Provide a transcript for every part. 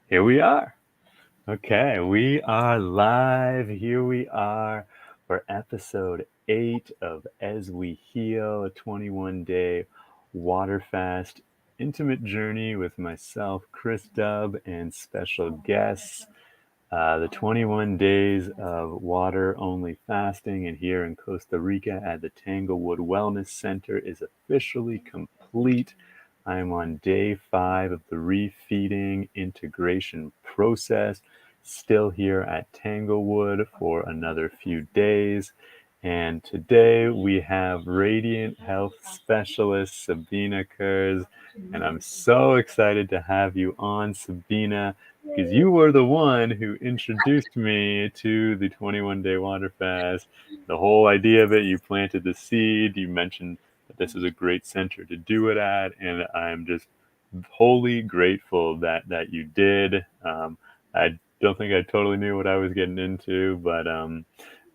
Here we are. Okay, we are live. Here we are for episode 8 of As We Heal, a 21-day water fast intimate journey with myself, Chris Dubb, and special guests. The 21 days of water-only fasting and here in Costa Rica at the Tanglewood Wellness Center is officially complete. I am on day 5 of the refeeding integration process, still here at Tanglewood for another few days. And today we have Radiant Health Specialist Sabina Kurz, and I'm so excited to have you on, Sabina, because you were the one who introduced me to the 21-day water fast. The whole idea of it, you planted the seed, you mentioned that this is a great center to do it at, and I'm just wholly grateful that you did. I don't think I totally knew what I was getting into, but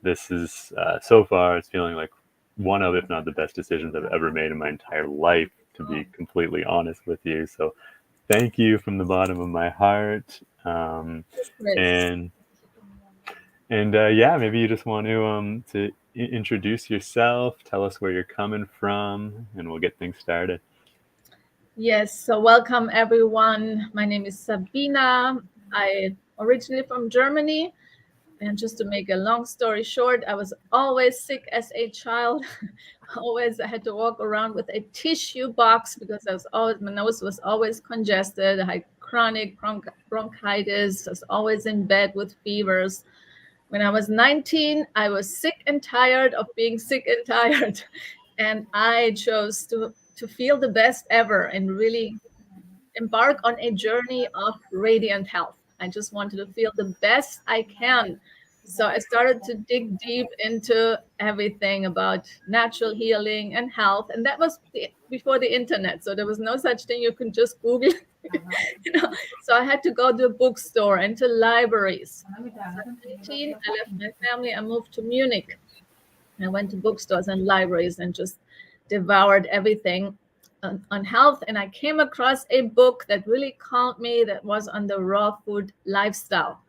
this is, so far, it's feeling like one of, if not the best decisions I've ever made in my entire life, to be completely honest with you. So thank you from the bottom of my heart. Chris. And yeah, maybe you just want to introduce yourself, tell us where you're coming from, and we'll get things started. Yes, so welcome everyone. My name is Sabina. I originally from Germany, and just to make a long story short, I was always sick as a child. Always I had to walk around with a tissue box because my nose was always congested. I had chronic bronchitis. I was always in bed with fevers. When I was 19, I was sick and tired of being sick and tired. And I chose to feel the best ever and really embark on a journey of radiant health. I just wanted to feel the best I can. So I started to dig deep into everything about natural healing and health. And that was before the internet. So there was no such thing you can just Google. you know. So I had to go to a bookstore and to libraries. So at 18, I left my family. I moved to Munich. I went to bookstores and libraries and just devoured everything on health. And I came across a book that really caught me that was on the raw food lifestyle.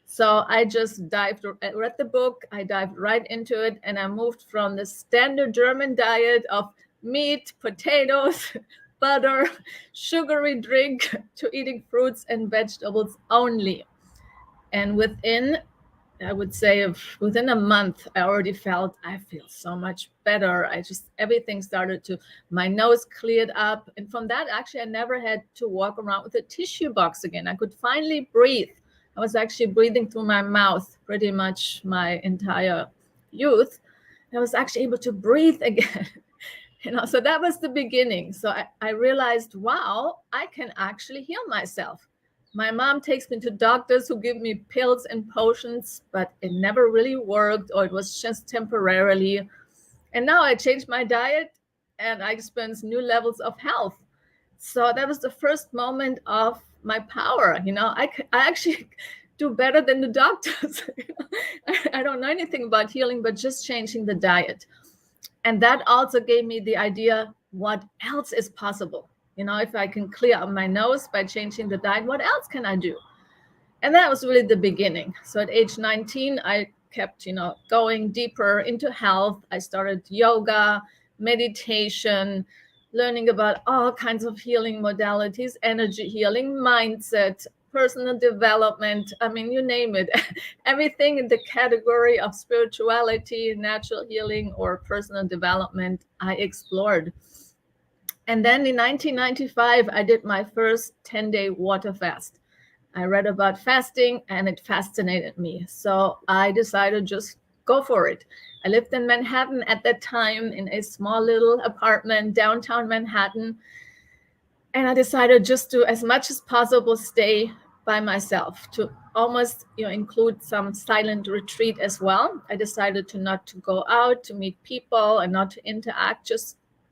So I just I read the book, I dived right into it, and I moved from the standard German diet of meat, potatoes, butter, sugary drink to eating fruits and vegetables only. And I would say within a month, I already felt I feel so much better. Everything started to, my nose cleared up. And from that, actually, I never had to walk around with a tissue box again. I could finally breathe. I was actually breathing through my mouth pretty much my entire youth. I was actually able to breathe again. So that was the beginning. So I realized, wow, I can actually heal myself. My mom takes me to doctors who give me pills and potions, but it never really worked, or it was just temporarily. And now I changed my diet and I experience new levels of health. So that was the first moment of my power. I actually do better than the doctors. I don't know anything about healing, but just changing the diet. And that also gave me the idea what else is possible. If I can clear up my nose by changing the diet, what else can I do? And that was really the beginning. So at age 19, I kept, going deeper into health. I started yoga, meditation, learning about all kinds of healing modalities, energy healing, mindset, personal development. I mean, you name it. Everything in the category of spirituality, natural healing, or personal development, I explored. And then in 1995, I did my first 10-day water fast. I read about fasting and it fascinated me. So I decided just go for it. I lived in Manhattan at that time in a small little apartment, downtown Manhattan. And I decided just to, as much as possible, stay by myself, to almost include some silent retreat as well. I decided to not to go out to meet people and not to interact.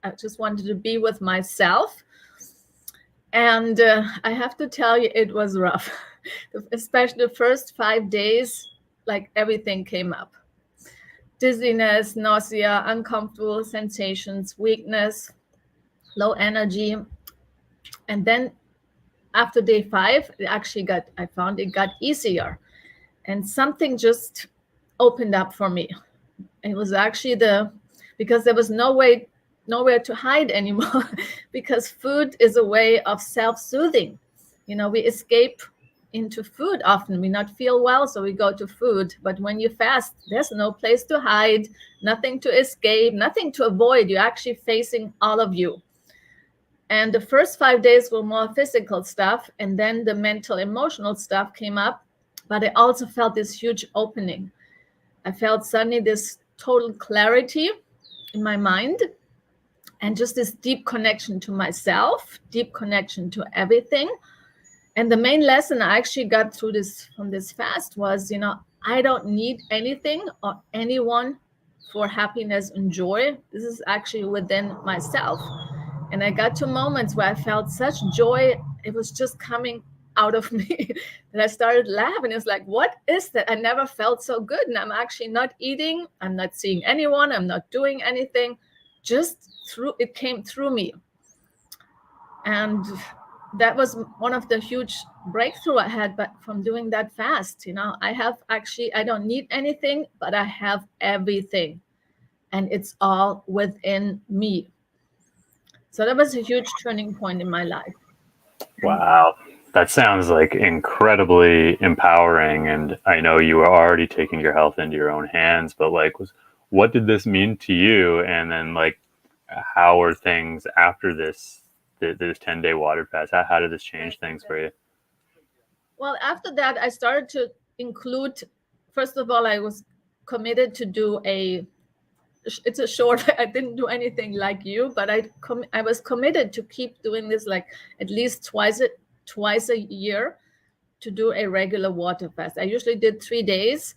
I just wanted to be with myself. And I have to tell you, it was rough, especially the first 5 days, like everything came up. Dizziness, nausea, uncomfortable sensations, weakness, low energy. And then after day 5, I found it got easier, and something just opened up for me. It was actually because there was nowhere to hide anymore, because food is a way of self-soothing. We escape into food often. We not feel well, so we go to food. But when you fast, there's no place to hide, nothing to escape, nothing to avoid. You're actually facing all of you. And the first 5 days were more physical stuff, and then the mental, emotional stuff came up. But I also felt this huge opening. I felt suddenly this total clarity in my mind, and just this deep connection to myself, deep connection to everything. And the main lesson I actually got from this fast was, I don't need anything or anyone for happiness and joy. This is actually within myself. And I got to moments where I felt such joy. It was just coming out of me that I started laughing. It's like, what is that? I never felt so good. And I'm actually not eating. I'm not seeing anyone. I'm not doing anything. It came through me. And that was one of the huge breakthrough I had from doing that fast. I don't need anything, but I have everything. And it's all within me. So that was a huge turning point in my life. Wow. That sounds like incredibly empowering. And I know you were already taking your health into your own hands, but what did this mean to you? And then how are things after this 10-day water fast? How did this change things for you? Well, after that, I started to include, first of all, I was committed to do it's a short, I didn't do anything like you, but I was committed to keep doing this at least twice a year, to do a regular water fast. I usually did 3 days,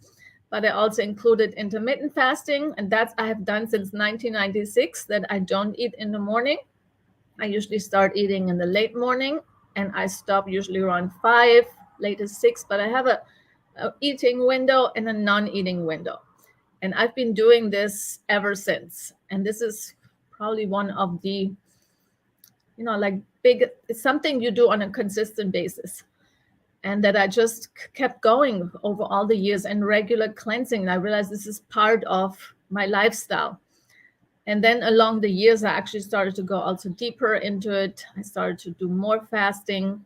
but I also included intermittent fasting, and that's I have done since 1996, that I don't eat in the morning. I usually start eating in the late morning, and I stop usually around 5, latest 6, but I have a eating window and a non-eating window. And I've been doing this ever since. And this is probably one of the, it's something you do on a consistent basis. And that I just kept going over all the years, and regular cleansing. And I realized this is part of my lifestyle. And then along the years, I actually started to go also deeper into it. I started to do more fasting.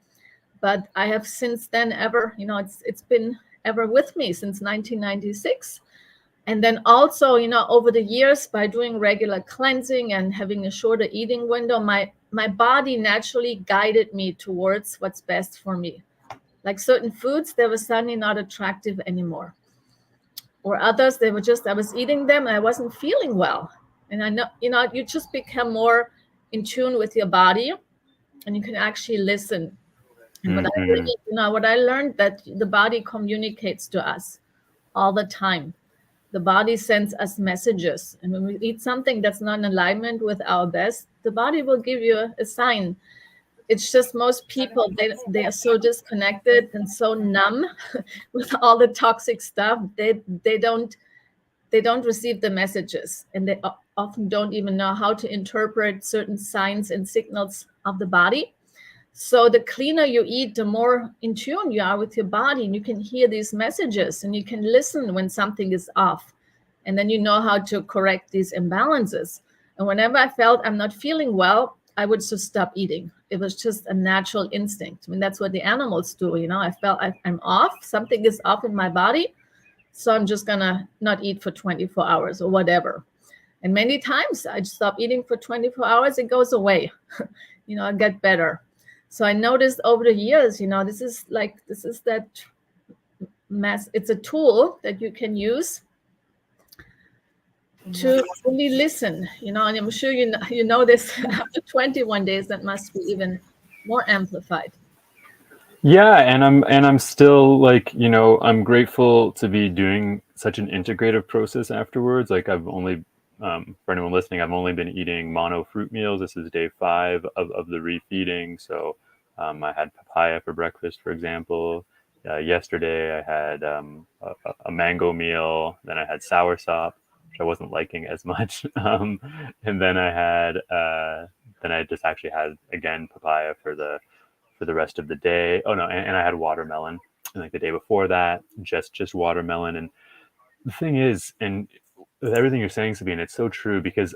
But I have since then it's been ever with me since 1996. And then also, over the years, by doing regular cleansing and having a shorter eating window, my body naturally guided me towards what's best for me. Like certain foods, they were suddenly not attractive anymore. Or others, I was eating them and I wasn't feeling well. And I know, you just become more in tune with your body, and you can actually listen. And what I learned, that the body communicates to us all the time. The body sends us messages. And when we eat something that's not in alignment with our best, the body will give you a sign. It's just most people, they are so disconnected and so numb with all the toxic stuff. They don't receive the messages, and they often don't even know how to interpret certain signs and signals of the body. So the cleaner you eat, the more in tune you are with your body, and you can hear these messages, and you can listen when something is off, and then you know how to correct these imbalances. And whenever I felt I'm not feeling well, I would just stop eating. It was just a natural instinct. I mean, that's what the animals do. I felt I'm off, something is off in my body, so I'm just gonna not eat for 24 hours or whatever. And many times I just stop eating for 24 hours, it goes away. I get better. So I noticed over the years, this is that it's a tool that you can use to really listen, and I'm sure you know this. After 21 days, that must be even more amplified. Yeah, and I'm still I'm grateful to be doing such an integrative process afterwards. I've only for anyone listening, I've only been eating mono fruit meals. This is day 5 of the refeeding. So I had papaya for breakfast, for example. Yesterday I had a mango meal. Then I had soursop, which I wasn't liking as much. And then I just actually had again papaya for for the rest of the day. Oh no, and I had watermelon, and like the day before that, just watermelon. And the thing is, and with everything you're saying, Sabine, it's so true, because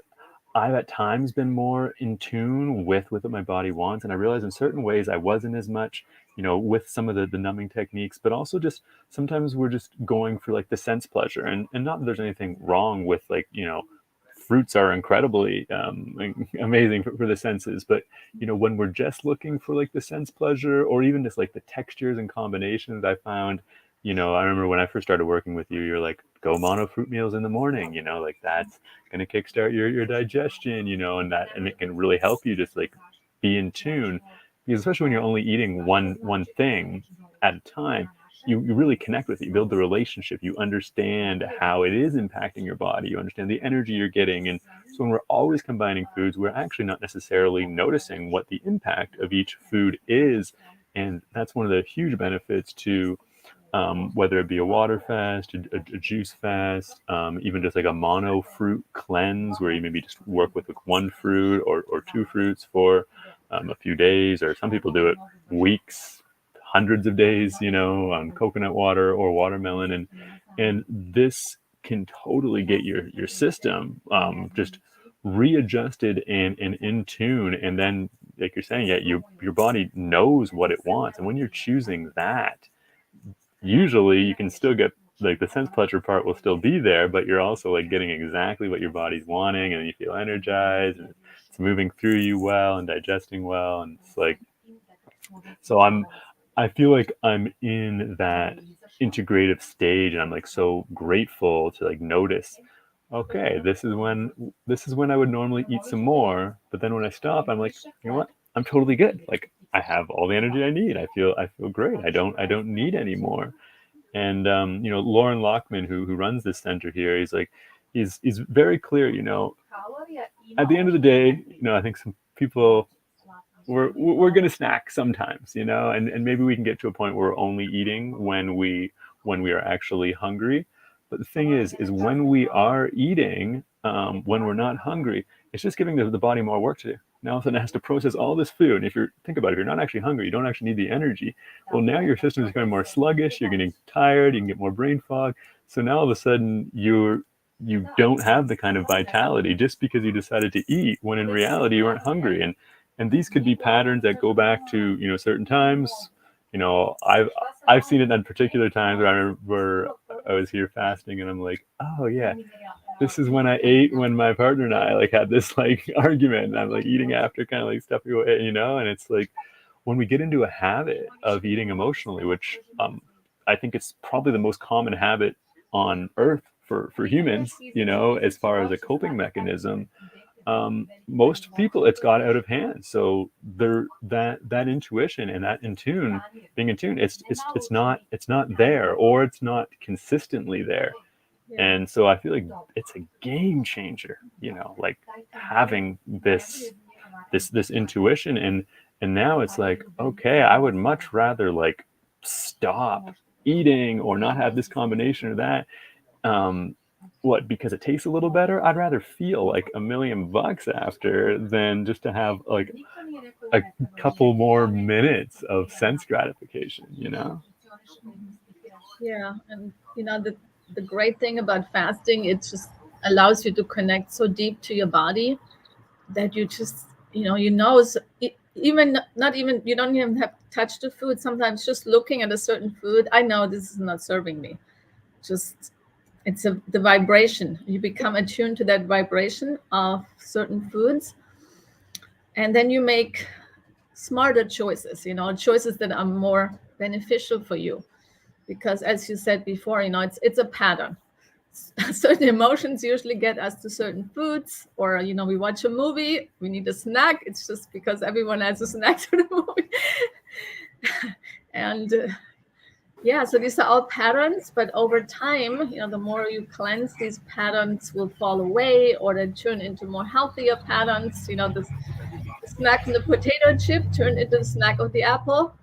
I've at times been more in tune with what my body wants, and I realized in certain ways I wasn't as much, with some of the numbing techniques, but also just sometimes we're just going for like the sense pleasure, and not that there's anything wrong with, like, fruits are incredibly amazing for the senses, but when we're just looking for like the sense pleasure, or even just like the textures and combinations, I found, I remember when I first started working with you, you're like, go mono fruit meals in the morning, like that's going to kickstart your digestion, and it can really help you just like be in tune, because especially when you're only eating one thing at a time, you really connect with it, you build the relationship, you understand how it is impacting your body, you understand the energy you're getting. And so when we're always combining foods, we're actually not necessarily noticing what the impact of each food is. And that's one of the huge benefits to whether it be a water fast, a juice fast, even just like a mono fruit cleanse, where you maybe just work with like one fruit or two fruits for a few days, or some people do it weeks, hundreds of days, on coconut water or watermelon. And this can totally get your system just readjusted and in tune. And then, like you're saying, yeah, your body knows what it wants. And when you're choosing that, usually you can still get, like, the sense pleasure part will still be there, but you're also like getting exactly what your body's wanting, and you feel energized, and it's moving through you well and digesting well. And it's like, so I feel like I'm in that integrative stage, and I'm like so grateful to like notice, okay, this is when I would normally eat some more, but then when I stop, I'm like, you know what, I'm totally good, like I have all the energy I need, I feel great, I don't need any more. And Lauren Lockman, who runs this center here, he's like, he's very clear, at the end of the day, I think some people, we're gonna snack sometimes, and maybe we can get to a point where we're only eating when we are actually hungry. But the thing is when we are eating, when we're not hungry, it's just giving the body more work to do. Now all of a sudden it has to process all this food. And if you think about it, if you're not actually hungry, you don't actually need the energy. Well, now your system is becoming more sluggish, you're getting tired, you can get more brain fog. So now all of a sudden you don't have the kind of vitality just because you decided to eat, when in reality you weren't hungry. And these could be patterns that go back to certain times. I've seen it at particular times where I remember I was here fasting, and I'm like, oh yeah, this is when I ate when my partner and I like had this like argument, and I'm like eating after, kind of like stuffing away, and it's like when we get into a habit of eating emotionally, which I think it's probably the most common habit on earth for humans, as far as a coping mechanism. Most people, it's got out of hand. So that intuition and that being in tune, it's not there, or it's not consistently there. And so I feel like it's a game changer, like having this intuition. And now it's like, okay, I would much rather like stop eating or not have this combination or that. What, because it tastes a little better? I'd rather feel like $1,000,000 after than just to have like a couple more minutes of sense gratification. Yeah, and the great thing about fasting, it just allows you to connect so deep to your body that you just so even not even you don't even have to touch the food. Sometimes just looking at a certain food, I know this is not serving me. Just the vibration. You become attuned to that vibration of certain foods, and then you make smarter choices. Choices that are more beneficial for you, because as you said before, it's a pattern. Certain emotions usually get us to certain foods, or we watch a movie, we need a snack, it's just because everyone has a snack to the movie. And yeah, so these are all patterns, but over time, the more you cleanse, these patterns will fall away, or they turn into more healthier patterns. The snack from the potato chip turned into the snack of the apple.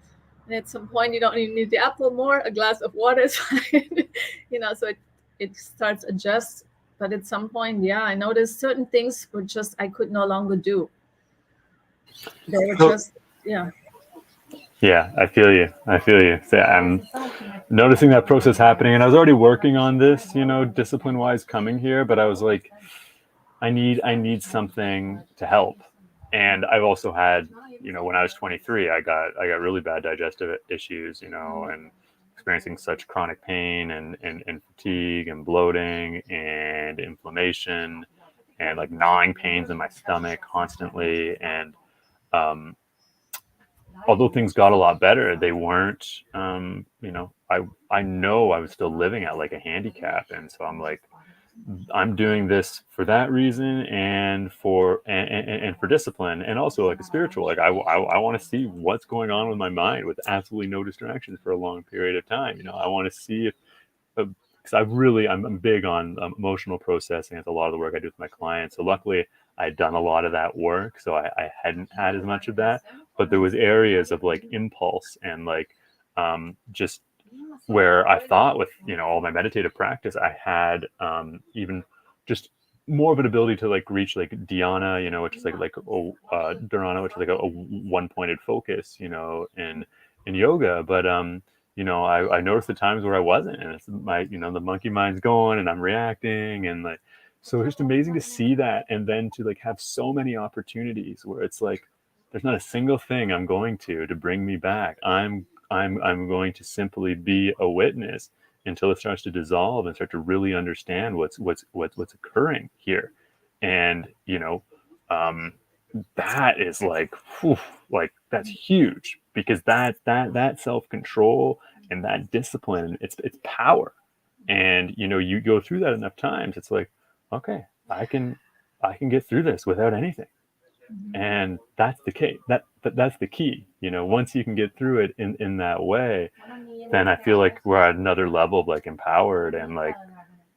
And at some point, you don't even need the apple more. A glass of water is fine. So it starts adjust. But at some point, yeah, I noticed certain things were just I could no longer do. They were So just, yeah. Yeah, I feel you. I feel you. So I'm noticing that process happening, and I was already working on this, discipline wise coming here, but I was like, I need something to help. And I've also had, when I was 23, I got really bad digestive issues, and experiencing such chronic pain and fatigue and bloating and inflammation and like gnawing pains in my stomach constantly. And um, although things got a lot better, they weren't. I know I was still living at like a handicap, and so I'm like, I'm doing this for that reason and and for discipline and also like a spiritual. Like I want to see what's going on with my mind with absolutely no distractions for a long period of time. I want to see if because I'm big on emotional processing. It's a lot of the work I do with my clients. So luckily, I had done a lot of that work, so I hadn't had as much of that. But there was areas of like impulse and like just where I thought with all my meditative practice, I had even just more of an ability to like reach like dhyana, which is dharana, which is like a one pointed focus, in yoga. But I noticed the times where I wasn't, and it's the monkey mind's going, and I'm reacting, and like, so it's just amazing to see that, and then to like have so many opportunities where it's like, there's not a single thing I'm going to bring me back. I'm going to simply be a witness until it starts to dissolve and start to really understand what's occurring here, and um, that is like, whew, like that's huge because that self control and that discipline, it's power, and you go through that enough times, it's like, okay, I can get through this without anything, and that's the key. That's the key. Once you can get through it in that way, then I feel like we're at another level of like empowered and like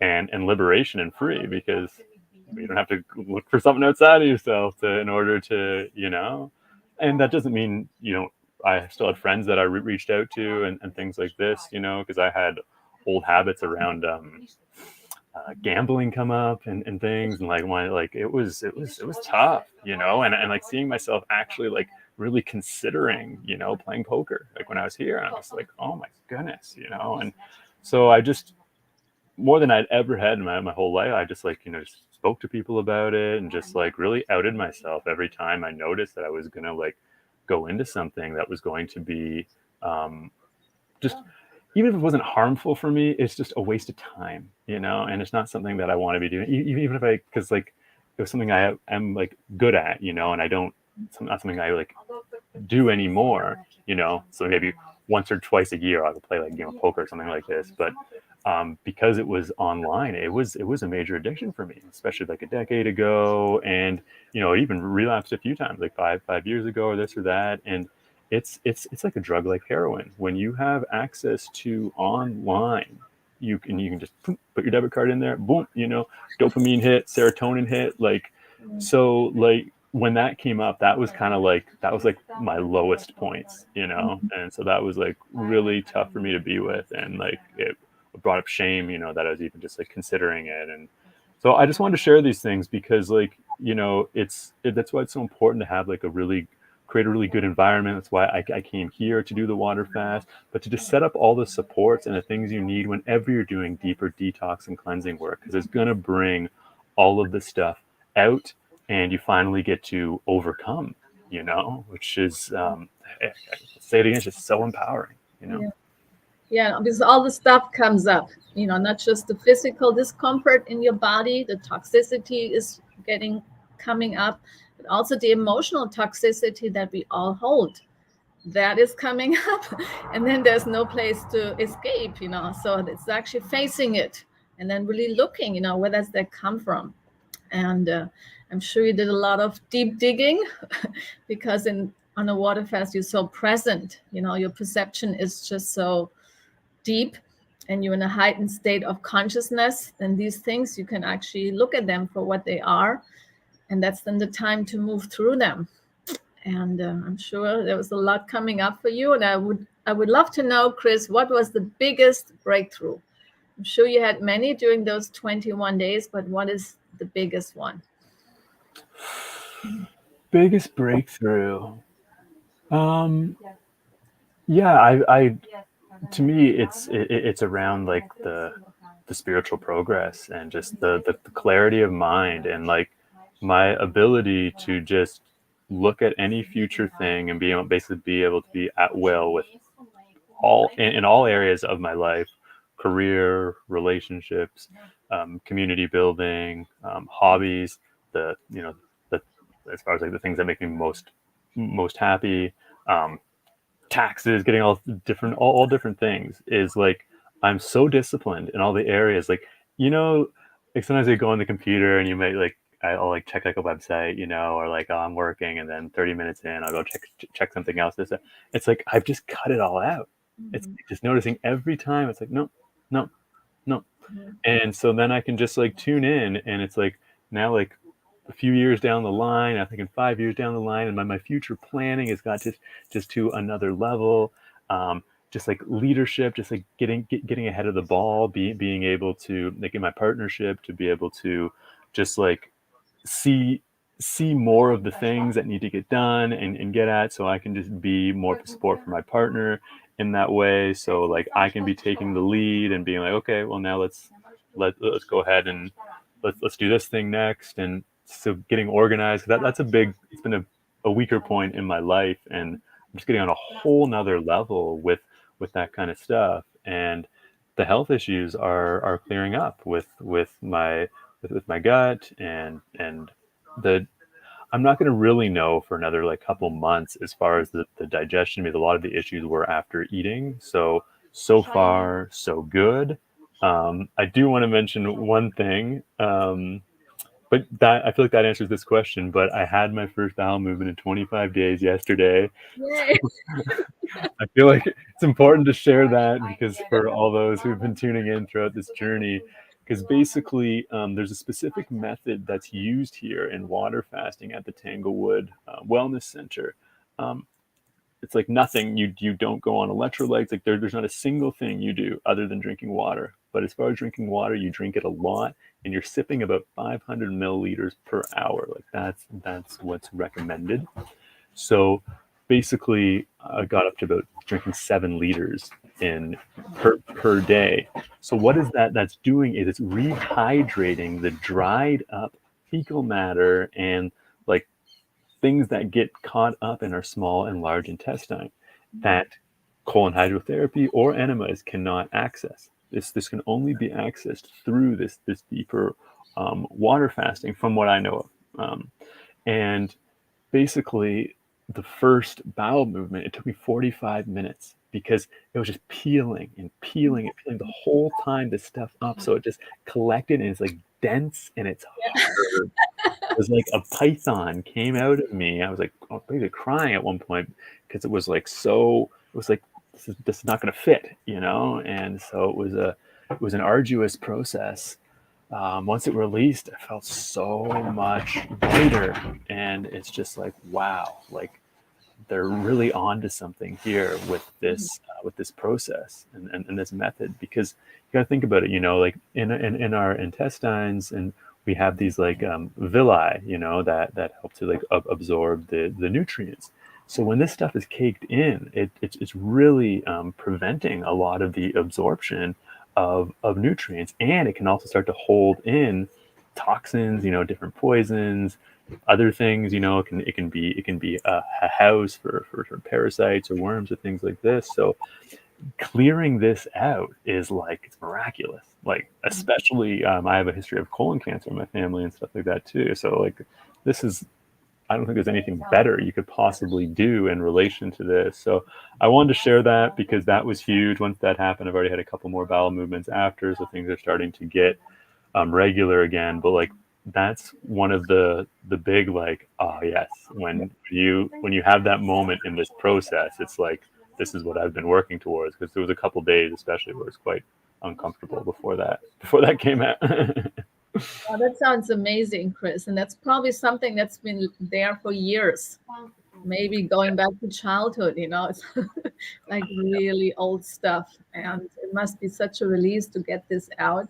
and liberation and free, because you don't have to look for something outside of yourself in order to and that doesn't mean I still had friends that I reached out to and things like this, because I had old habits around gambling come up and things, and like it was tough, and like seeing myself actually like really considering playing poker like when I was here, and I was like, oh my goodness, and so I just, more than I'd ever had in my whole life, I just like just spoke to people about it and just like really outed myself every time I noticed that I was gonna like go into something that was going to be just, even if it wasn't harmful for me, it's just a waste of time, and it's not something that I want to be doing. Even if because like it was something I am like good at, and I don't, it's not something I like do anymore, So maybe once or twice a year I would play like poker or something like this, but because it was online, it was a major addiction for me, especially like a decade ago, and even relapsed a few times, like five years ago or this or that, and it's like a drug like heroin. When you have access to online, you can just put your debit card in there, boom, dopamine hit, serotonin hit, like, so like when that came up, that was like my lowest points, and so that was like really tough for me to be with, and like it brought up shame, that I was even just like considering it, and so I just wanted to share these things because like that's why it's so important to have like create a really good environment. That's why I came here to do the water fast, but to just set up all the supports and the things you need whenever you're doing deeper detox and cleansing work, because it's going to bring all of this stuff out, and you finally get to overcome, which is, I say it again, it's just so empowering. Yeah. Yeah, because all the stuff comes up, not just the physical discomfort in your body, the toxicity is coming up, but also the emotional toxicity that we all hold. That is coming up, and then there's no place to escape, So it's actually facing it and then really looking, where does that come from? And I'm sure you did a lot of deep digging because on a water fast you're so present, your perception is just so deep, and you're in a heightened state of consciousness, and these things you can actually look at them for what they are, and that's then the time to move through them. And I'm sure there was a lot coming up for you, and I would love to know, Chris, what was the biggest breakthrough? I'm sure you had many during those 21 days, but what is the biggest one? Biggest breakthrough. Yeah, I to me it's around like the spiritual progress and just the clarity of mind and like my ability to just look at any future thing and basically be able to be at will with all in all areas of my life, career, relationships, community building, hobbies, the you know the as far as like the things that make me most happy, um, taxes, getting all different things is like I'm so disciplined in all the areas. Like, you know, like sometimes you go on the computer and you might like I'll like check like a website, or like, oh, I'm working and then 30 minutes in I'll go check something else. It's like I've just cut it all out. It's Mhm. just noticing every time it's like no, no, no. Mhm. And so then I can just like tune in and it's like now like a few years down the line, I think in 5 years down the line, and my future planning has got just to another level. Just like leadership, just like getting ahead of the ball, being able to like in my partnership to be able to just like see see more of the things that need to get done and get at so I can just be more of a support for my partner in that way. So like I can be taking the lead and being like, okay, well now let's go ahead and let's do this thing next. And so getting organized, that's a big it's been a weaker point in my life and I'm just getting on a whole nother level with that kind of stuff. And the health issues are clearing up with my gut and the I'm not going to really know for another like couple months as far as the digestion because a lot of the issues were after eating. So far so good. I do want to mention one thing, but that I feel like that answers this question. But I had my first bowel movement in 25 days yesterday. Yay. I feel like it's important to share that because for all those who've been tuning in throughout this journey, because basically there's a specific method that's used here in water fasting at the Tanglewood Wellness Center. Um, it's like nothing. You don't go on electrolytes. Like there's not a single thing you do other than drinking water. But as far as drinking water, you drink it a lot, and you're sipping about 500 milliliters per hour. Like that's what's recommended. So basically, I got up to about drinking 7 liters in per day. So what is that? That's doing is it's rehydrating the dried up fecal matter and like things that get caught up in our small and large intestine that colon hydrotherapy or enemas cannot access. This can only be accessed through this deeper water fasting, from what I know of. And basically the first bowel movement, it took me 45 minutes because it was just peeling and peeling and peeling the whole time this stuff up. So it just collected and it's like dense and it's hard. It was like a python came out of me. I was like basically crying at one point because it was like it was like this is not going to fit. And so it was an arduous process. Once it released, I felt so much lighter, and it's just like wow, like they're really onto something here with this process and this method because you got to think about it. Like in our intestines, and we have these like villi, that help to like absorb the nutrients. So when this stuff is caked in, it's really preventing a lot of the absorption of nutrients, and it can also start to hold in toxins, different poisons, other things. It can be a house for parasites or worms or things like this. So clearing this out is like it's miraculous. Like especially, I have a history of colon cancer in my family and stuff like that too. So like this is I don't think there's anything better you could possibly do in relation to this. So I wanted to share that because that was huge. Once that happened, I've already had a couple more bowel movements after, so things are starting to get regular again. But like that's one of the big like yes, when you have that moment in this process, it's like this is what I've been working towards because there was a couple days especially where it's quite uncomfortable before that came out. Oh, that sounds amazing, Chris. And that's probably something that's been there for years. Maybe going back to childhood. It's like really old stuff. And it must be such a release to get this out.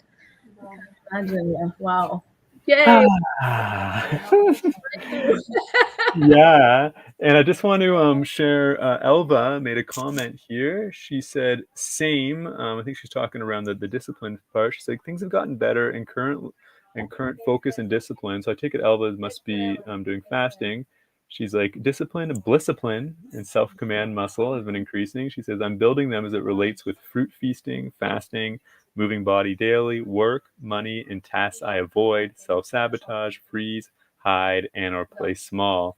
I can imagine. Yeah. Wow. Yay! Ah. Too. Yeah, and I just want to share. Elva made a comment here. She said, "Same." I think she's talking around the discipline part. She's like, "Things have gotten better in current focus and discipline." So I take it Elva must be doing fasting. She's like, "Discipline, blissipline, and self-command muscle has been increasing." She says, "I'm building them as it relates with fruit feasting, fasting, moving body daily, work, money, and tasks I avoid, self-sabotage, freeze, hide, and or play small."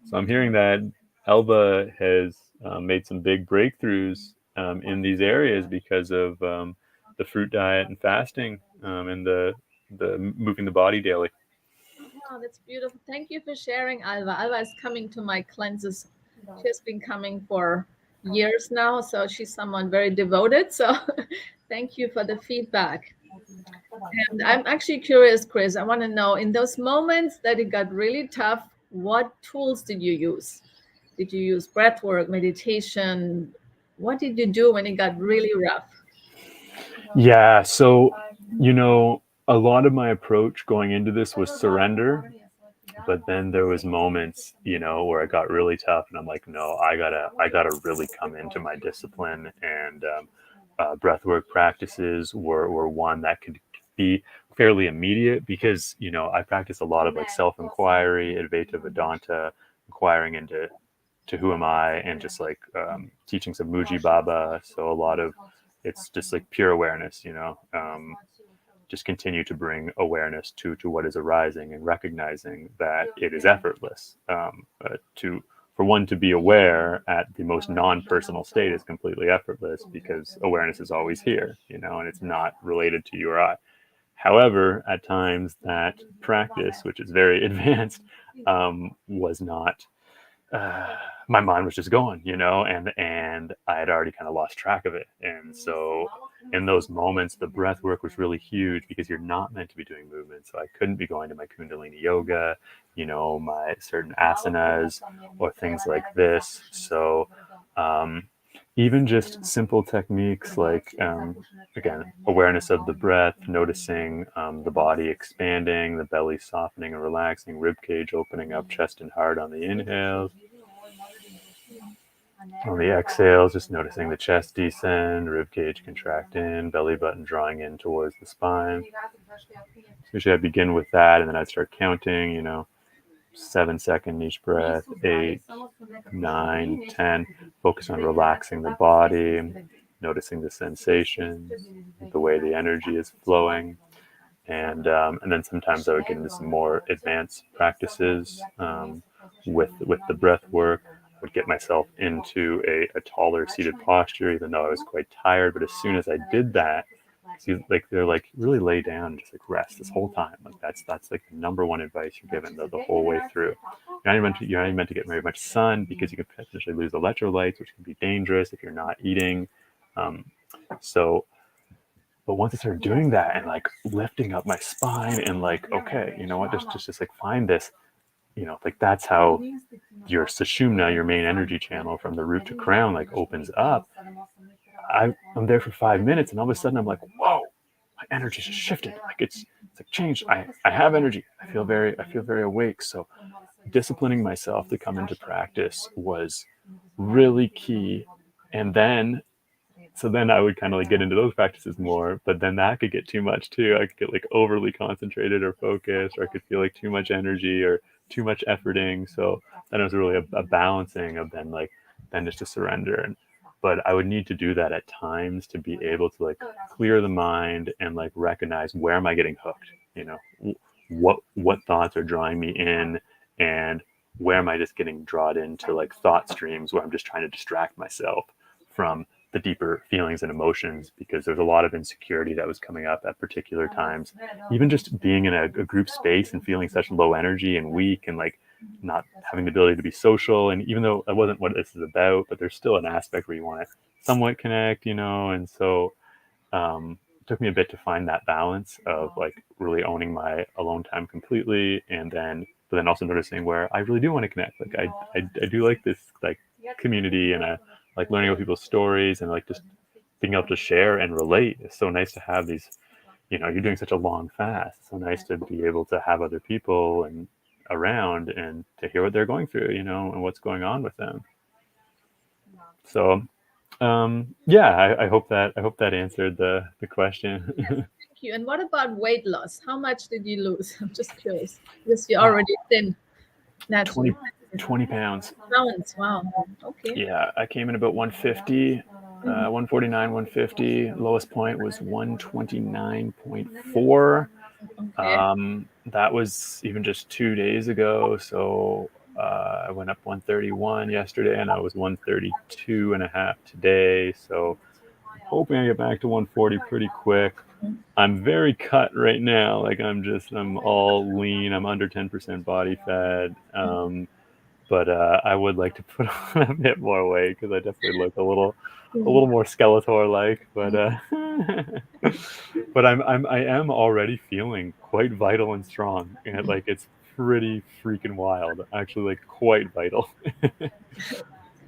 So I'm hearing that Elba has made some big breakthroughs in these areas because of the fruit diet and fasting and the moving the body daily. Oh, that's beautiful. Thank you for sharing, Alva. Alva is coming to my cleanses. She has been coming for years now, so she's someone very devoted. So thank you for the feedback. And I'm actually curious, Chris. I want to know, in those moments that it got really tough, what tools did you use? Did you use breath work, meditation? What did you do when it got really rough? Yeah, so a lot of my approach going into this was surrender, but then there was moments where it got really tough and I'm like, no, I gotta really come into my discipline. And breathwork practices were one that could be fairly immediate because I practice a lot of like self-inquiry, advaita vedanta, inquiring into to who am I, and just like teachings of Muji Baba. So a lot of it's just like pure awareness, just continue to bring awareness to what is arising and recognizing that it is effortless. To For one to be aware at the most non-personal state is completely effortless because awareness is always here, and it's not related to you or I. However, at times that practice, which is very advanced, was not my mind was just going, and I had already kind of lost track of it. And so in those moments, the breath work was really huge because you're not meant to be doing movement. So I couldn't be going to my Kundalini yoga, my certain asanas or things like this. So um, even just simple techniques like, again, awareness of the breath, noticing the body expanding, the belly softening and relaxing, rib cage opening up, chest and heart on the inhales. On the exhales, just noticing the chest descend, rib cage contract in, belly button drawing in towards the spine. So usually I begin with that, and then I'd start counting, 7 second each breath, 8, 9, 10. Focus on relaxing the body, noticing the sensations, the way the energy is flowing. And then sometimes I would get into some more advanced practices with the breath work. I would get myself into a taller seated posture, even though I was quite tired. But as soon as I did that, like they're like really lay down and just like rest this whole time. Like that's like the number one advice you're given the whole way through. You're not meant to get very much sun because you could potentially lose electrolytes, which can be dangerous if you're not eating. Um, so but once I started doing that and like lifting up my spine and like, okay, you know what, just like find this, like that's how your sushumna, your main energy channel from the root to crown, like opens up. I'm there for 5 minutes and all of a sudden I'm like, whoa, my energy just shifted. Like it's like changed. I have energy. I feel very awake. So disciplining myself to come into practice was really key. And then I would kind of like get into those practices more, but then that could get too much too. I could get like overly concentrated or focused, or I could feel like too much energy or too much efforting. So then it was really a balancing of then just to surrender. But I would need to do that at times to be able to like clear the mind and like recognize, where am I getting hooked? What thoughts are drawing me in, and where am I just getting drawn into like thought streams where I'm just trying to distract myself from the deeper feelings and emotions, because there's a lot of insecurity that was coming up at particular times. Even just being in a group space and feeling such low energy and weak, and like not having the ability to be social. And even though that wasn't what this is about, but there's still an aspect where you want to somewhat connect, And so it took me a bit to find that balance of like really owning my alone time completely, but then also noticing where I really do want to connect. Like I do like this like community, and I like learning about people's stories, and like just being able to share and relate. It's so nice to have these you're doing such a long fast. It's so nice to be able to have other people and around and to hear what they're going through, and what's going on with them. So yeah, I hope that answered the question. Yes, thank you. And what about weight loss? How much did you lose? I'm just curious. Because you're Oh, already thin naturally. 20, 20 pounds. Pounds. Wow. Okay. Yeah, I came in about 150, Mhm. 149, 150. Lowest point was 129.4. Okay. That was even just 2 days ago. So I went up 131 yesterday, and I was 132 and a half today. So I'm hoping I get back to 140 pretty quick. I'm very cut right now. Like I'm all lean. I'm under 10% body fat. But I would like to put on a bit more weight because I definitely look a little more Skeletor like. But but I am already feeling quite vital and strong, and like it's pretty freaking wild. Actually, like quite vital.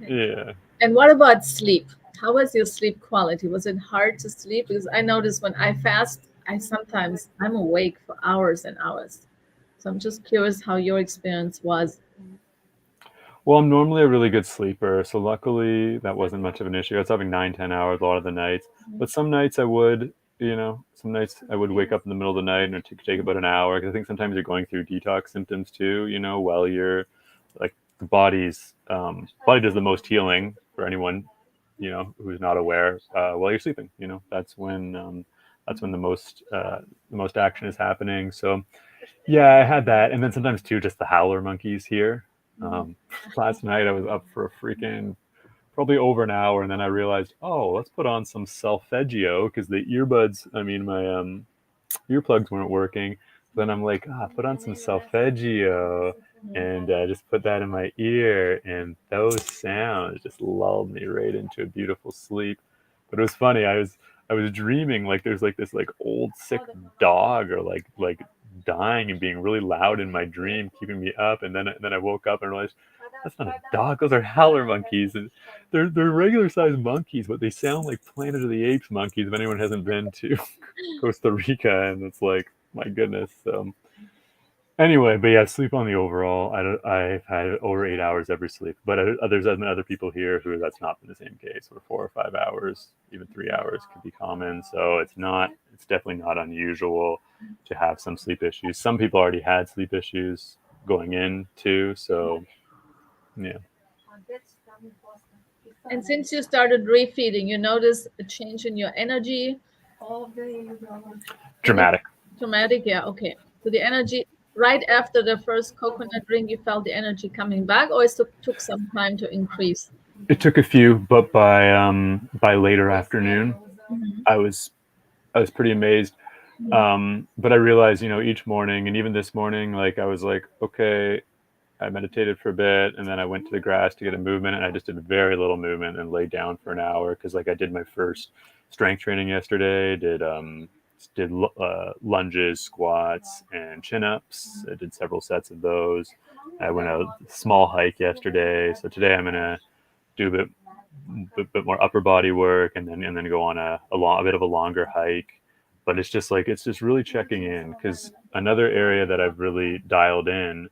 Yeah. And what about sleep? How was your sleep quality? Was it hard to sleep? Because I notice when I fast, I'm awake for hours and hours. So I'm just curious how your experience was. Well, I'm normally a really good sleeper, so luckily that wasn't much of an issue. I was having 9, 10 hours a lot of the nights, but some nights I would, some nights I would wake up in the middle of the night and it would take about an hour. Because I think sometimes you're going through detox symptoms too, while you're like the body does the most healing for anyone, who's not aware while you're sleeping. That's when the most action is happening. So yeah, I had that, and then sometimes too, just the howler monkeys here. Um, Last night I was up for a freaking probably over an hour, and then I realized, oh, let's put on some solfeggio because the earbuds, I mean, my earplugs weren't working. Then I'm like, put on some solfeggio and just put that in my ear, and those sounds just lulled me right into a beautiful sleep. But it was funny. I was dreaming like there's like this like old sick dog or like dying and being really loud in my dream, keeping me up. And then I woke up and realized that's not a dog. Those are howler monkeys, and they're regular sized monkeys, but they sound like Planet of the Apes monkeys. If anyone hasn't been to Costa Rica, and it's like, my goodness. Anyway, but yeah, sleep on the overall. I've had over 8 hours every sleep, but there's been other people here who that's not been the same case, where 4 or 5 hours, even 3 hours could be common. So it's definitely not unusual to have some sleep issues. Some people already had sleep issues going in too. So yeah, And since you started refeeding, you notice a change in your energy. Did it dramatic. traumatic? Yeah, okay. So the energy right after the first coconut drink, you felt the energy coming back, or it took some time to increase? It took a few, but by later afternoon, Mhm. I was I was pretty amazed. But I realized, each morning, and even this morning, like I was like, okay, I meditated for a bit, and then I went to the grass to get a movement, and I just did very little movement and laid down for an hour because, like, I did my first strength training yesterday. Did lunges, squats, and chin ups. I did several sets of those. I went a small hike yesterday, so today I'm gonna do a bit more upper body work, and then go on a bit of a longer hike. But it's just really checking in, because another area that I've really dialed in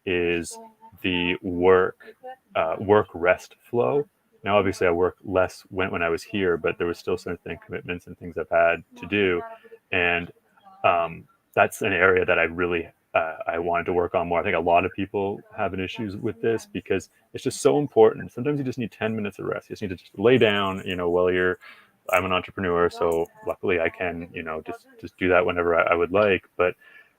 is the work rest flow. Now, obviously, I work less when I was here, but there was still certain commitments and things I've had to do, and that's an area that I wanted to work on more. I think a lot of people have an issues with this because it's just so important. Sometimes you just need 10 minutes of rest. You just need to just lay down, while you're. I'm an entrepreneur, so luckily I can, just do that whenever I would like. But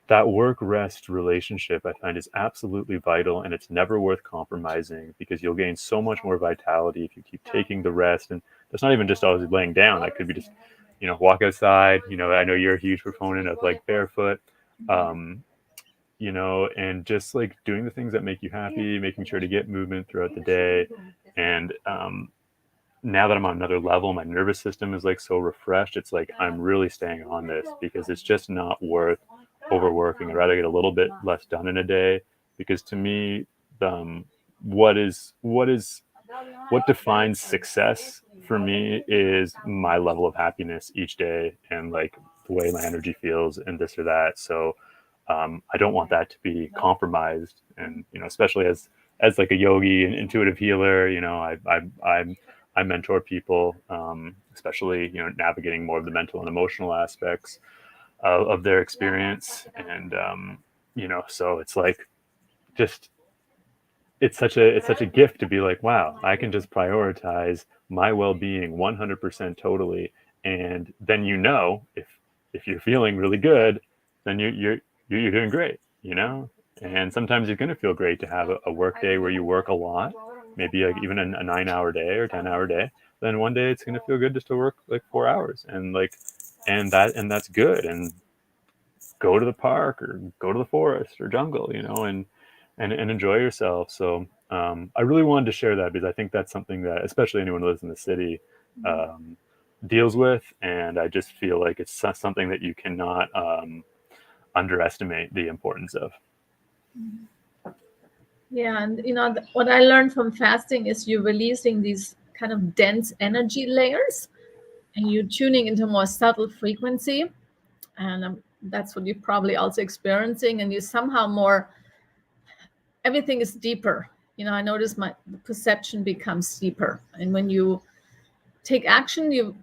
that work rest relationship I find is absolutely vital, and it's never worth compromising, because you'll gain so much more vitality if you keep taking the rest. And that's not even just always laying down. That could be just, walk outside. I know you're a huge proponent of like barefoot. Um, and just like doing the things that make you happy, making sure to get movement throughout the day. And now that I'm on another level, my nervous system is like so refreshed. It's like I'm really staying on this, because it's just not worth overworking. I'd rather get a little bit less done in a day, because to me, um, what defines success for me is my level of happiness each day, and like the way my energy feels and this or that. So I don't want that to be compromised. And, especially as like a yogi and intuitive healer, I mentor people, especially, navigating more of the mental and emotional aspects of their experience. And, so it's like, just, it's such a gift to be like, wow, I can just prioritize my well-being 100% totally. And then, if you're feeling really good, then you're doing great, and sometimes you're going to feel great to have a work day where you work a lot, maybe like even a 9-hour day or 10-hour day. Then one day it's going to feel good just to work like 4 hours, and that's good. And go to the park or go to the forest or jungle, and enjoy yourself. So I really wanted to share that because I think that's something that, especially anyone who lives in the city, um, deals with. And I just feel like it's something that you cannot underestimate the importance of. Yeah, and what I learned from fasting is you're releasing these kind of dense energy layers, and you're tuning into more subtle frequency, and that's what you're probably also experiencing. And you somehow more, everything is deeper. I notice the perception becomes deeper, and when you take action, you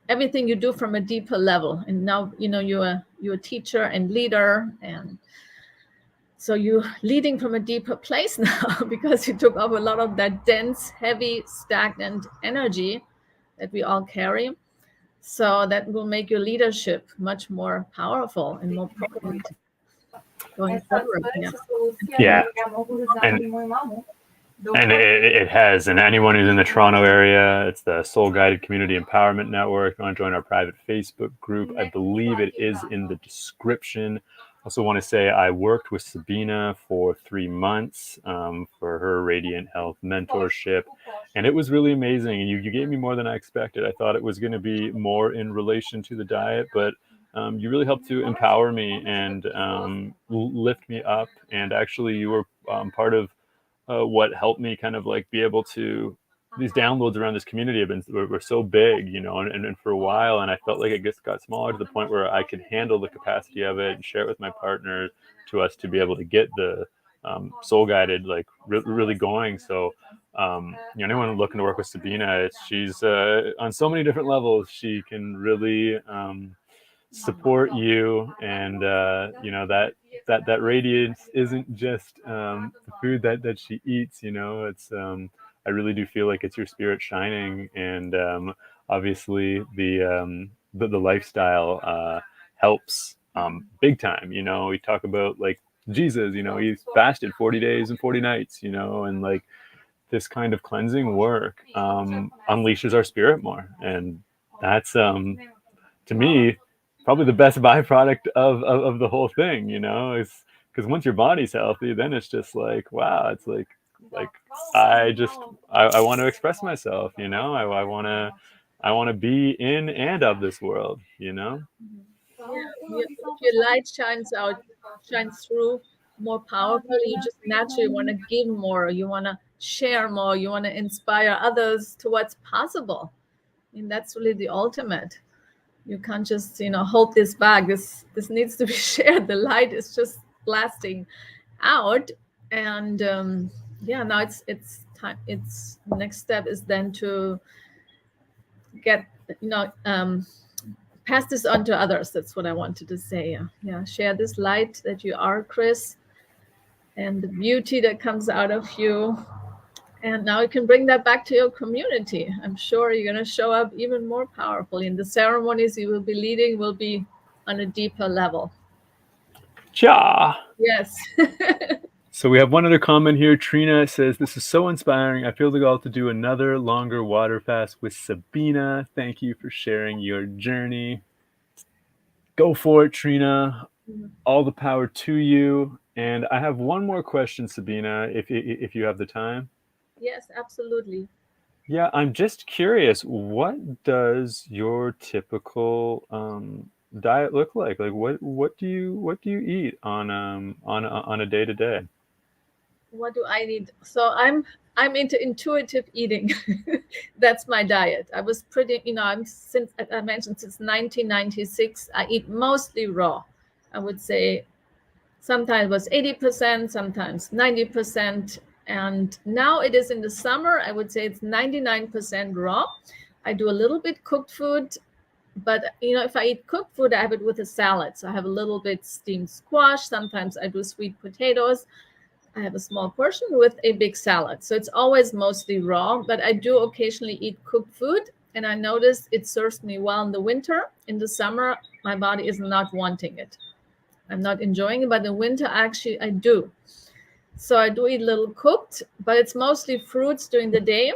everything you do from a deeper level. And now you're a teacher and leader, and so you're leading from a deeper place now because you took off a lot of that dense, heavy, stagnant energy that we all carry. So that will make your leadership much more powerful and more potent going forward. Yeah. Yeah, and it has. And anyone who's in the Toronto area, it's the Soul Guided Community Empowerment Network. If you want to join our private Facebook group, I believe it is in the description. Also want to say I worked with Sabina for 3 months for her Radiant Health mentorship, and it was really amazing. And you gave me more than I expected. I thought it was going to be more in relation to the diet, but you really helped to empower me and lift me up. And actually, you were part of what helped me kind of like be able to, these downloads around this community have been were so big, and for a while, and I felt like it just got smaller to the point where I could handle the capacity of it and share it with my partner to us to be able to get the soul guided like really going. So anyone looking to work with Sabina, she's on so many different levels. She can really support you, and that radiance isn't just the food that she eats. It's I really do feel like it's your spirit shining. And obviously the lifestyle helps big time. We talk about like Jesus, he fasted 40 days and 40 nights, and like this kind of cleansing work unleashes our spirit more. And that's to me probably the best byproduct of the whole thing, is because once your body's healthy, then it's just like, wow, it's like I want to express myself, I want to be in and of this world. Yeah. If your light shines through more powerfully, you just naturally want to give more, you want to share more, you want to inspire others to what's possible. That's really the ultimate. You can't just hold this back. This needs to be shared. The light is just blasting out. And now it's time. It's next step is then to get pass this on to others. That's what I wanted to say. Yeah, share this light that you are, Chris, and the beauty that comes out of you. And now you can bring that back to your community. I'm sure you're going to show up even more powerfully. And the ceremonies you will be leading will be on a deeper level. Ja. Yes. So we have one other comment here. Trina says, "This is so inspiring. I feel the call to do another longer water fast with Sabina. Thank you for sharing your journey." Go for it, Trina. All the power to you. And I have one more question, Sabina, if you have the time. Yes, absolutely. Yeah, I'm just curious. What does your typical diet look like? Like, what do you eat on a day to day? what do I need? So I'm into intuitive eating. That's my diet. I was pretty, I'm since, as I mentioned, since 1996, I eat mostly raw. I would say sometimes it was 80%, sometimes 90%. And now it is in the summer, I would say it's 99% raw. I do a little bit cooked food, but if I eat cooked food, I have it with a salad. So I have a little bit steamed squash. Sometimes I do sweet potatoes. I have a small portion with a big salad. So it's always mostly raw, but I do occasionally eat cooked food. And I notice it serves me well in the winter. In the summer, my body is not wanting it. I'm not enjoying it, but in winter, actually, I do. So I do eat a little cooked, but it's mostly fruits during the day.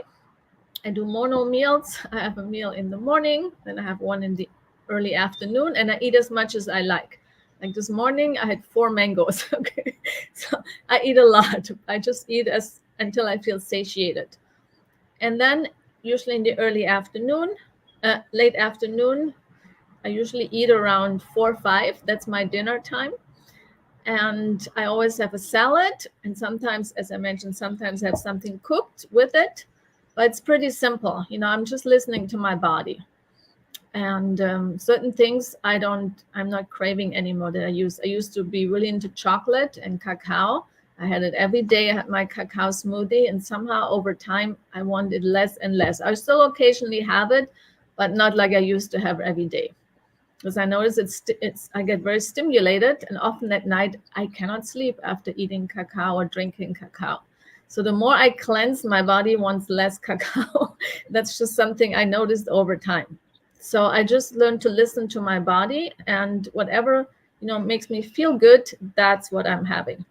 I do mono meals. I have a meal in the morning, then I have one in the early afternoon, and I eat as much as I like. Like this morning, I had 4 mangoes. Okay, so I eat a lot. I just eat as until I feel satiated, and then usually in the early afternoon, late afternoon, I usually eat around 4 or 5. That's my dinner time, and I always have a salad, and sometimes, as I mentioned, sometimes I have something cooked with it, but it's pretty simple. I'm just listening to my body, and certain things I'm not craving anymore that I used to be really into chocolate and cacao. I had it every day. I had my cacao smoothie, and somehow over time I wanted less and less. I still occasionally have it, but not like I used to have every day, because I notice I get very stimulated, and often at night I cannot sleep after eating cacao or drinking cacao. So the more I cleanse, my body wants less cacao. That's just something I noticed over time. So I just learned to listen to my body, and whatever makes me feel good, that's what I'm having.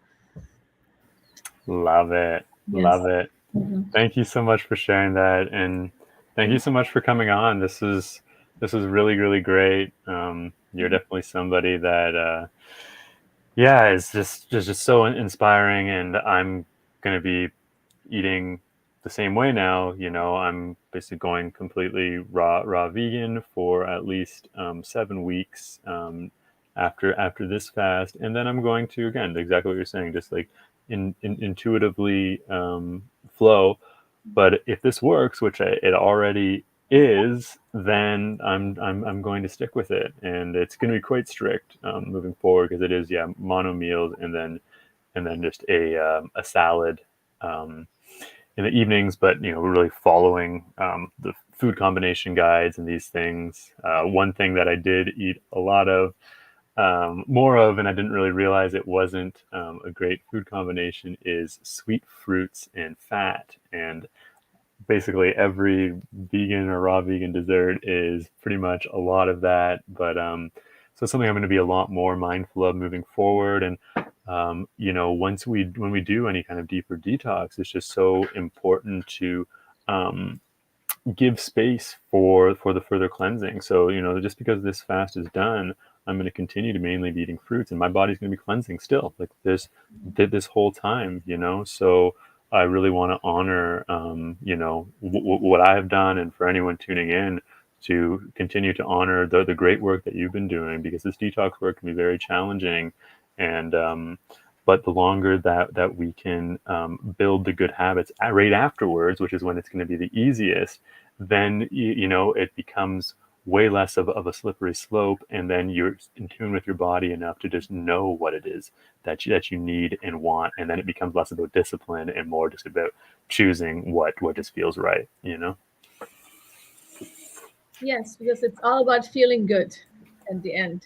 Love it. Yes. Love it. Mhm. Thank you so much for sharing that, and thank you so much for coming on. This is really really great. You're definitely somebody that yeah, is just so inspiring, and I'm gonna be eating the same way now. I'm basically going completely raw vegan for at least 7 weeks after this fast, and then I'm going to, again, exactly what you're saying, just like intuitively flow. But if this works, which it already is, then I'm going to stick with it, and it's going to be quite strict moving forward, because it is, yeah, mono meals, and then just a salad um, in the evenings. But we're really following the food combination guides and these things. One thing that I did eat a lot of, more of, and I didn't really realize it wasn't a great food combination, is sweet fruits and fat. And basically every vegan or raw vegan dessert is pretty much a lot of that. But so something I'm going to be a lot more mindful of moving forward. And when we do any kind of deeper detox, it's just so important to give space for the further cleansing. So just because this fast is done, I'm going to continue to mainly be eating fruits, and my body's going to be cleansing still, like this whole time. So I really want to honor what I have done, and for anyone tuning in, to continue to honor the great work that you've been doing, because this detox work can be very challenging. And but the longer that we can build the good habits right afterwards, which is when it's going to be the easiest, then it becomes way less of a slippery slope, and then you're in tune with your body enough to just know what it is that you need and want, and then it becomes less about discipline and more just about choosing what just feels right. Yes, because it's all about feeling good at the end.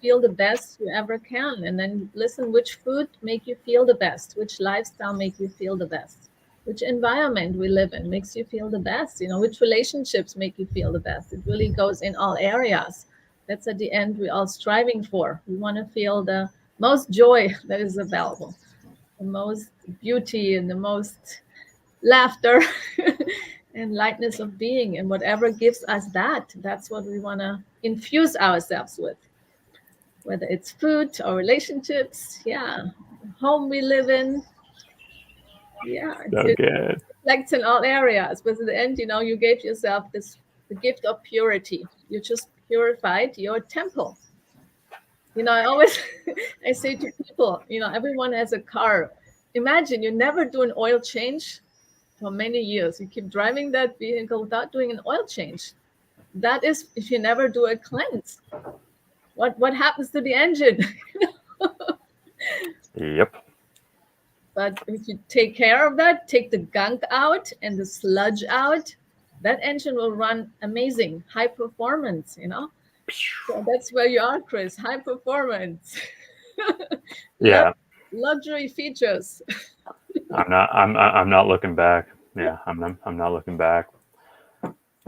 Feel the best you ever can, and then listen which food make you feel the best, which lifestyle make you feel the best, which environment we live in makes you feel the best, which relationships make you feel the best. It really goes in all areas. That's at the end we're all striving for. We want to feel the most joy that is available, the most beauty, and the most laughter and lightness of being, and whatever gives us that, that's what we want to infuse ourselves with, whether it's food or relationships, yeah, home we live in, yeah, So it good. reflects in all areas. But in the end, you gave yourself the gift of purity. You just purified your temple. I always I say to people, everyone has a car. Imagine you never do an oil change for many years. You keep driving that vehicle without doing an oil change. That is if you never do a cleanse. What happens to the engine? Yep. But if you take care of that, take the gunk out and the sludge out, that engine will run amazing, high performance, you know? So that's where you are, Chris, high performance. Yeah. Luxury features. I'm not looking back. Yeah, I'm not looking back.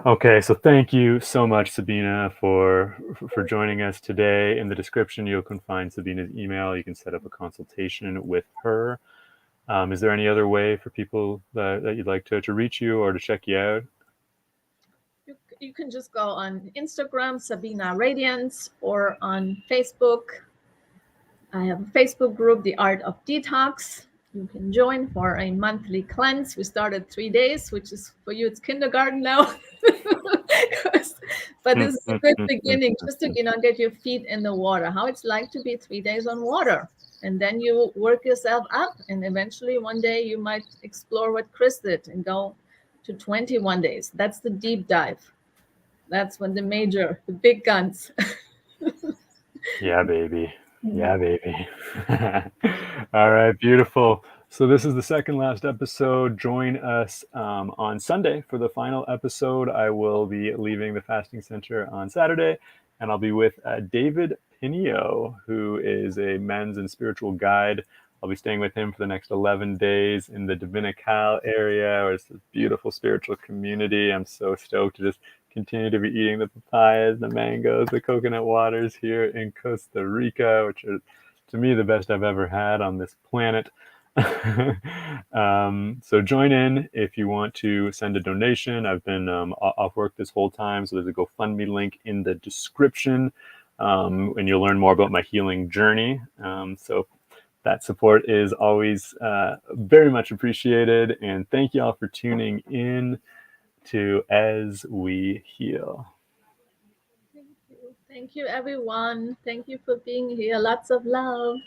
Okay, so thank you so much, Sabina, for joining us today. In the description, you can find Sabina's email. You can set up a consultation with her. Is there any other way for people that you'd like to reach you or to check you out? You can just go on Instagram, Sabina Radiance, or on Facebook. I have a Facebook group, The Art of Detox. You can join for a monthly cleanse. We started 3 days, which is for you, it's kindergarten now. But this is a good beginning, just to get your feet in the water. How it's like to be 3 days on water, and then you work yourself up, and eventually one day you might explore what Chris did and go to 21 days. That's the deep dive. That's when the big guns. Yeah, baby. Yeah, baby. All right, beautiful. So this is the second last episode. Join us on Sunday for the final episode. I will be leaving the Fasting Center on Saturday, and I'll be with David Pinio, who is a men's and spiritual guide. I'll be staying with him for the next 11 days in the Dominical area, where it's a beautiful spiritual community. I'm so stoked to just continue to be eating the papayas, the mangoes, the coconut waters here in Costa Rica, which are, to me, the best I've ever had on this planet. So join in if you want to send a donation. I've been off work this whole time, so there's a GoFundMe link in the description, and you'll learn more about my healing journey. So that support is always very much appreciated, and thank you all for tuning in to As We Heal. Thank you. Thank you, everyone. Thank you for being here. Lots of love.